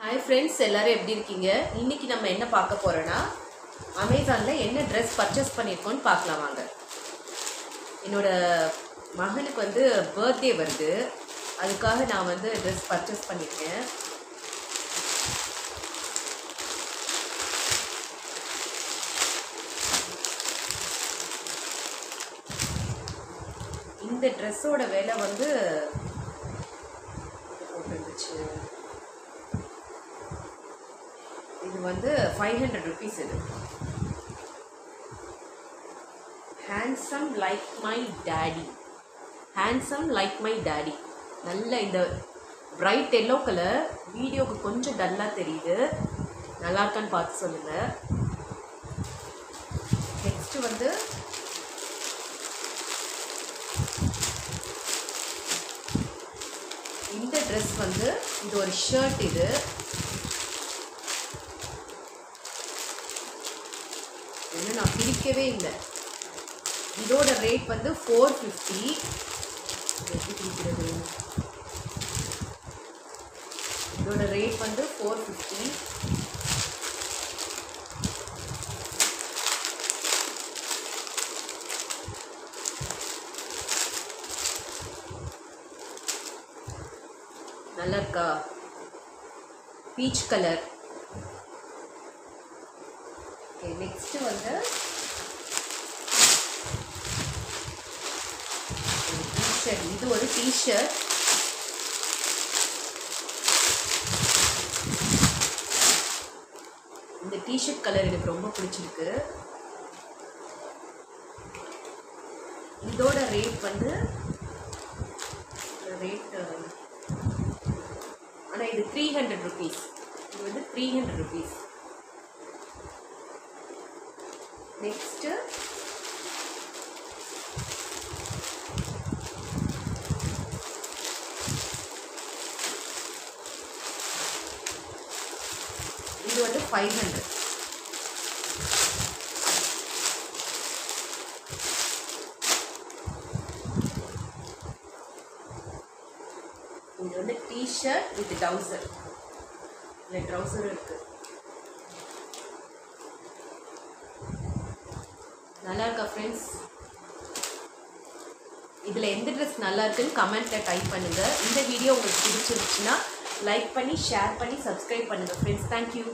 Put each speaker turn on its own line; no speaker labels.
Hi friends எல்லாரும் எப்படி இருக்கீங்க? இன்னைக்கு நம்ம என்ன பார்க்க போறோம்னா Amazonல என்ன Dress பர்ச்சேஸ் பண்ணிருக்கோம்னு பார்க்கலாம் வாங்க. என்னோட மகனுக்கு வந்து பர்த்டே வருது. அதுக்காக நான் வந்து Dress பர்ச்சேஸ் பண்ணிருக்கேன். இந்த Dressோட விலை வந்து இது வந்து 500 rupees இது. Handsome like my daddy. Handsome like my daddy. நல்ல இந்த bright yellow color வீடியோக்கு கொஞ்சம் டல்லா தெரியுது. நல்லா இருக்கான்னு பார்த்து சொல்லுங்க. நெக்ஸ்ட் வந்து இந்த Dress வந்து இது ஒரு ஷர்ட் இது. நான் பிரிக்கவே இல்லை. இதோட ரேட் வந்து 450. எப்படி பிரிக்கிறது? இதோட ரேட் வந்து 450. நல்லா இருக்கா? Peach colour. நெக்ஸ்ட் வந்து டிஷர்ட். இது ஒரு டிஷர்ட். இந்த டிஷர்ட் கலர் எனக்கு ரொம்ப பிடிச்சிருக்கு. இதோட ரேட் வந்து ஆனால் இது 300 rupees. இது வந்து 300 rupees. நெக்ஸ்ட் இது வந்து 500. இது வந்து டிஷர்ட் வித் ட்ரவுசர். இல்லை ட்ரவுசரும் இருக்கு. நல்லா இருக்கா ஃப்ரெண்ட்ஸ்? இதில் எந்த ட்ரெஸ் நல்லா இருக்குன்னு கமெண்ட்டில் டைப் பண்ணுங்கள். இந்த வீடியோ உங்களுக்கு பிடிச்சிருச்சுன்னா லைக் பண்ணி ஷேர் பண்ணி சப்ஸ்கிரைப் பண்ணுங்கள் ஃப்ரெண்ட்ஸ். தேங்க்யூ.